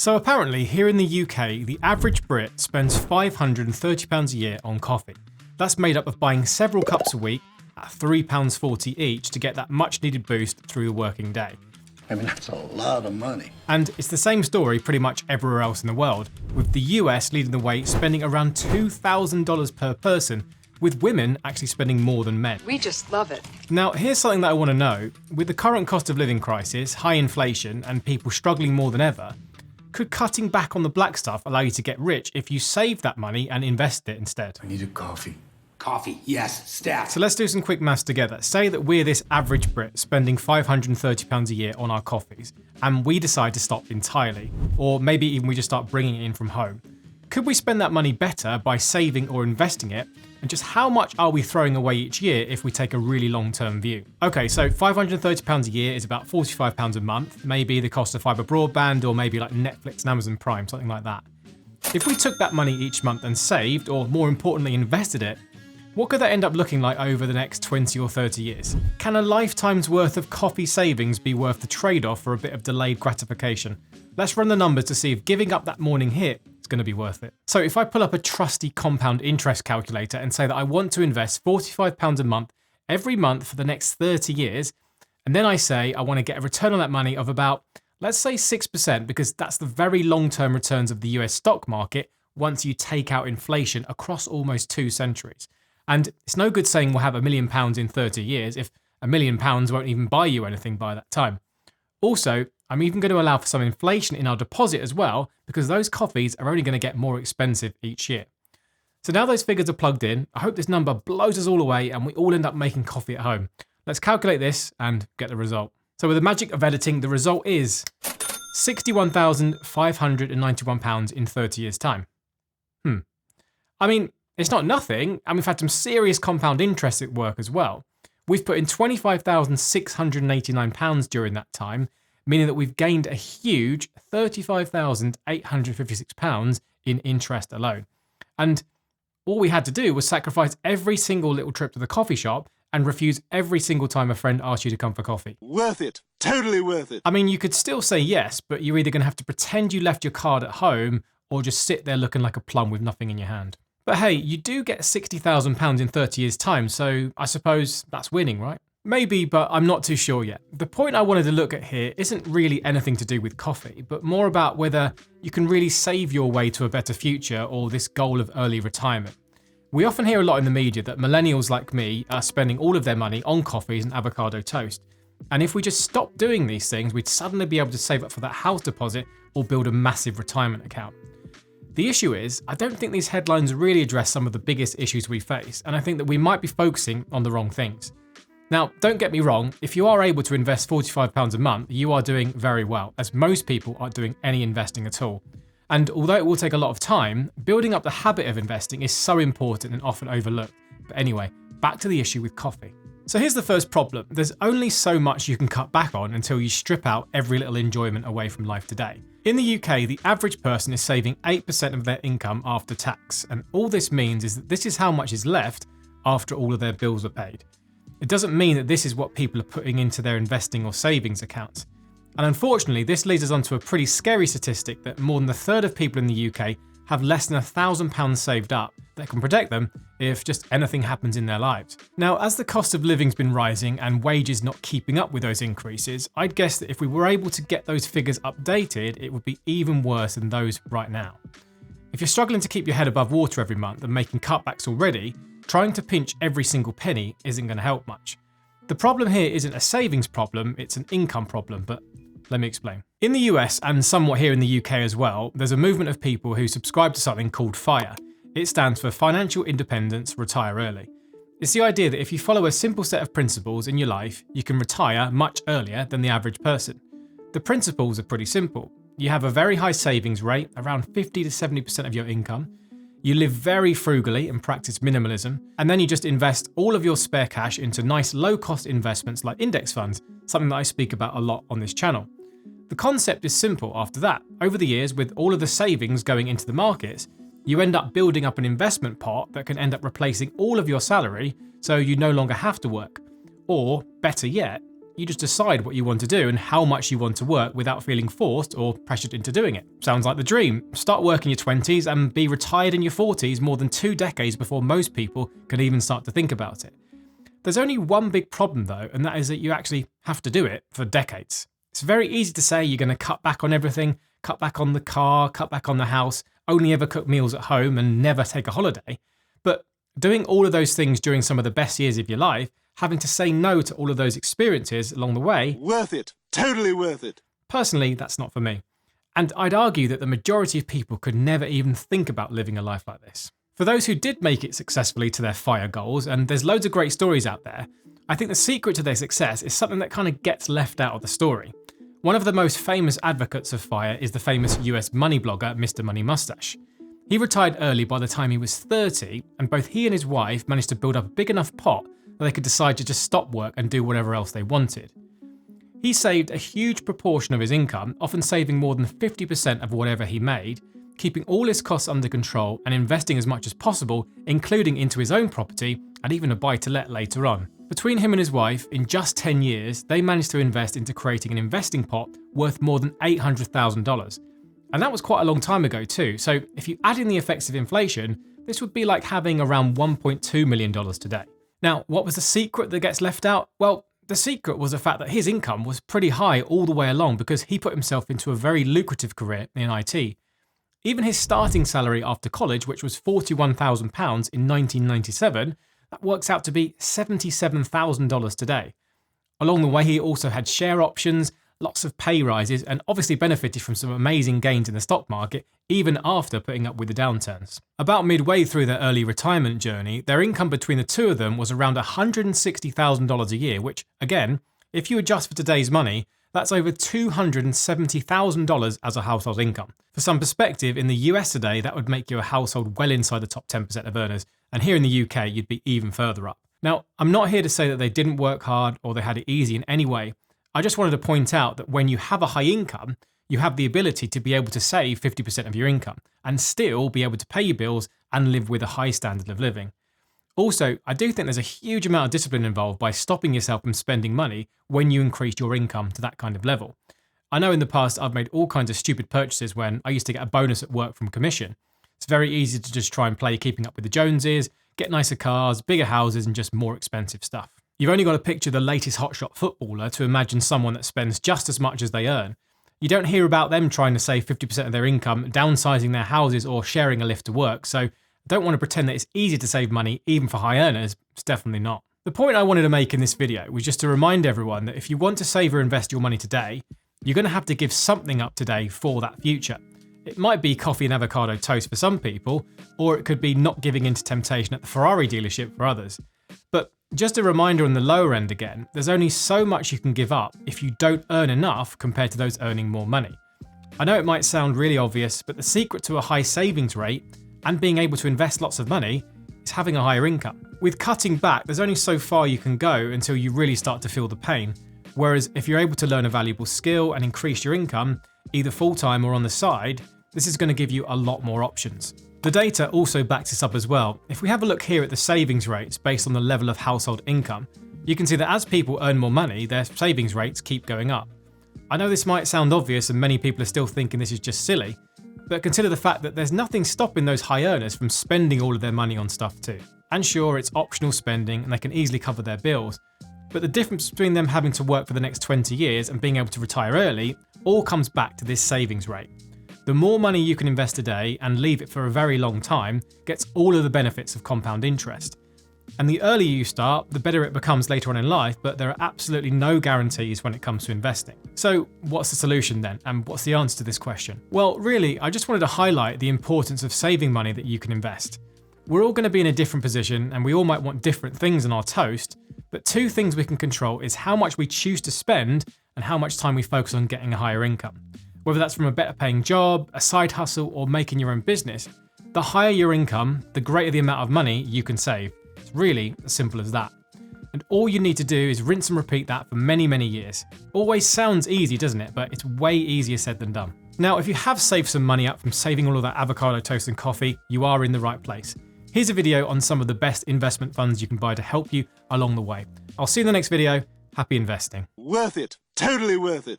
So apparently here in the UK, the average Brit spends £530 a year on coffee. That's made up of buying several cups a week at £3.40 each to get that much needed boost through the working day. I mean, that's a lot of money. And it's the same story pretty much everywhere else in the world, with the US leading the way, spending around $2,000 per person, with women actually spending more than men. We just love it. Now, here's something that I want to know. With the current cost of living crisis, high inflation, and people struggling more than ever, could cutting back on the black stuff allow you to get rich if you save that money and invest it instead? I need a coffee. Coffee, yes, stat. So let's do some quick maths together. Say that we're this average Brit spending £530 a year on our coffees, and we decide to stop entirely, or maybe even we just start bringing it in from home. Could we spend that money better by saving or investing it? And just how much are we throwing away each year if we take a really long-term view? Okay, so £530 a year is about £45 a month, maybe the cost of fibre broadband, or maybe like Netflix and Amazon Prime, something like that. If we took that money each month and saved, or more importantly invested it, what could that end up looking like over the next 20 or 30 years? Can a lifetime's worth of coffee savings be worth the trade-off for a bit of delayed gratification? Let's run the numbers to see if giving up that morning hit is going to be worth it. So if I pull up a trusty compound interest calculator and say that I want to invest £45 a month every month for the next 30 years, and then I say I want to get a return on that money of about, let's say 6%, because that's the very long-term returns of the US stock market once you take out inflation across almost 2 centuries. And it's no good saying we'll have £1 million in 30 years if £1 million won't even buy you anything by that time. Also, I'm even going to allow for some inflation in our deposit as well, because those coffees are only going to get more expensive each year. So now those figures are plugged in, I hope this number blows us all away and we all end up making coffee at home. Let's calculate this and get the result. So with the magic of editing, the result is £61,591 in 30 years' time. I mean, it's not nothing, and we've had some serious compound interest at work as well. We've put in £25,689 during that time, meaning that we've gained a huge £35,856 in interest alone. And all we had to do was sacrifice every single little trip to the coffee shop and refuse every single time a friend asked you to come for coffee. Worth it. Totally worth it. I mean, you could still say yes, but you're either going to have to pretend you left your card at home or just sit there looking like a plum with nothing in your hand. But hey, you do get £60,000 in 30 years' time, so I suppose that's winning, right? Maybe, but I'm not too sure yet. The point I wanted to look at here isn't really anything to do with coffee, but more about whether you can really save your way to a better future or this goal of early retirement. We often hear a lot in the media that millennials like me are spending all of their money on coffees and avocado toast. And if we just stopped doing these things, we'd suddenly be able to save up for that house deposit or build a massive retirement account. The issue is, I don't think these headlines really address some of the biggest issues we face, and I think that we might be focusing on the wrong things. Now, don't get me wrong, if you are able to invest £45 a month, you are doing very well, as most people aren't doing any investing at all. And although it will take a lot of time, building up the habit of investing is so important and often overlooked. But anyway, back to the issue with coffee. So here's the first problem. There's only so much you can cut back on until you strip out every little enjoyment away from life today. In the UK, the average person is saving 8% of their income after tax, and all this means is that this is how much is left after all of their bills are paid. It doesn't mean that this is what people are putting into their investing or savings accounts. And unfortunately, this leads us on to a pretty scary statistic that more than a third of people in the UK have less than £1,000 saved up that can protect them if just anything happens in their lives. Now, as the cost of living's been rising and wages not keeping up with those increases, I'd guess that if we were able to get those figures updated, it would be even worse than those right now. If you're struggling to keep your head above water every month and making cutbacks already, trying to pinch every single penny isn't going to help much. The problem here isn't a savings problem, it's an income problem, but let me explain. In the US, and somewhat here in the UK as well, there's a movement of people who subscribe to something called FIRE. It stands for Financial Independence, Retire Early. It's the idea that if you follow a simple set of principles in your life, you can retire much earlier than the average person. The principles are pretty simple. You have a very high savings rate, around 50 to 70% of your income. You live very frugally and practice minimalism, and then you just invest all of your spare cash into nice low-cost investments like index funds, something that I speak about a lot on this channel. The concept is simple after that. Over the years, with all of the savings going into the markets, you end up building up an investment pot that can end up replacing all of your salary, so you no longer have to work. Or, better yet, you just decide what you want to do and how much you want to work without feeling forced or pressured into doing it. Sounds like the dream. Start work in your 20s and be retired in your 40s more than 2 decades before most people can even start to think about it. There's only one big problem though, and that is that you actually have to do it for decades. It's very easy to say you're going to cut back on everything, cut back on the car, cut back on the house, only ever cook meals at home and never take a holiday. But doing all of those things during some of the best years of your life, having to say no to all of those experiences along the way. Worth it. Totally worth it. Personally, that's not for me. And I'd argue that the majority of people could never even think about living a life like this. For those who did make it successfully to their FIRE goals, and there's loads of great stories out there, I think the secret to their success is something that kind of gets left out of the story. One of the most famous advocates of FIRE is the famous US money blogger, Mr. Money Mustache. He retired early by the time he was 30, and both he and his wife managed to build up a big enough pot that they could decide to just stop work and do whatever else they wanted. He saved a huge proportion of his income, often saving more than 50% of whatever he made, keeping all his costs under control and investing as much as possible, including into his own property and even a buy-to-let later on. Between him and his wife, in just 10 years, they managed to invest into creating an investing pot worth more than $800,000. And that was quite a long time ago too, so if you add in the effects of inflation, this would be like having around $1.2 million today. Now, what was the secret that gets left out? Well, the secret was the fact that his income was pretty high all the way along because he put himself into a very lucrative career in IT. Even his starting salary after college, which was £41,000 in 1997, that works out to be $77,000 today. Along the way, he also had share options, lots of pay rises, and obviously benefited from some amazing gains in the stock market, even after putting up with the downturns. About midway through their early retirement journey, their income between the two of them was around $160,000 a year, which, again, if you adjust for today's money, that's over $270,000 as a household income. For some perspective, in the US today, that would make you a household well inside the top 10% of earners, and here in the UK, you'd be even further up. Now, I'm not here to say that they didn't work hard or they had it easy in any way. I just wanted to point out that when you have a high income, you have the ability to be able to save 50% of your income and still be able to pay your bills and live with a high standard of living. Also, I do think there's a huge amount of discipline involved by stopping yourself from spending money when you increase your income to that kind of level. I know in the past I've made all kinds of stupid purchases when I used to get a bonus at work from commission. It's very easy to just try and play keeping up with the Joneses, get nicer cars, bigger houses, and just more expensive stuff. You've only got to picture the latest hotshot footballer to imagine someone that spends just as much as they earn. You don't hear about them trying to save 50% of their income, downsizing their houses, or sharing a lift to work, so I don't want to pretend that it's easy to save money even for high earners. It's definitely not. The point I wanted to make in this video was just to remind everyone that if you want to save or invest your money today, you're going to have to give something up today for that future. It might be coffee and avocado toast for some people, or it could be not giving in to temptation at the Ferrari dealership for others. But just a reminder on the lower end again, there's only so much you can give up if you don't earn enough compared to those earning more money. I know it might sound really obvious, but the secret to a high savings rate and being able to invest lots of money is having a higher income. With cutting back, there's only so far you can go until you really start to feel the pain. Whereas if you're able to learn a valuable skill and increase your income, either full-time or on the side, this is going to give you a lot more options. The data also backs this up as well. If we have a look here at the savings rates based on the level of household income, you can see that as people earn more money, their savings rates keep going up. I know this might sound obvious and many people are still thinking this is just silly, but consider the fact that there's nothing stopping those high earners from spending all of their money on stuff too. And sure, it's optional spending and they can easily cover their bills, but the difference between them having to work for the next 20 years and being able to retire early all comes back to this savings rate. The more money you can invest today and leave it for a very long time gets all of the benefits of compound interest. And the earlier you start, the better it becomes later on in life, but there are absolutely no guarantees when it comes to investing. So what's the solution then? And what's the answer to this question? Well, really, I just wanted to highlight the importance of saving money that you can invest. We're all going to be in a different position and we all might want different things on our toast, but two things we can control is how much we choose to spend and how much time we focus on getting a higher income. Whether that's from a better paying job, a side hustle, or making your own business, the higher your income, the greater the amount of money you can save. It's really as simple as that. And all you need to do is rinse and repeat that for many, many years. Always sounds easy, doesn't it? But it's way easier said than done. Now, if you have saved some money up from saving all of that avocado toast and coffee, you are in the right place. Here's a video on some of the best investment funds you can buy to help you along the way. I'll see you in the next video. Happy investing. Worth it. Totally worth it.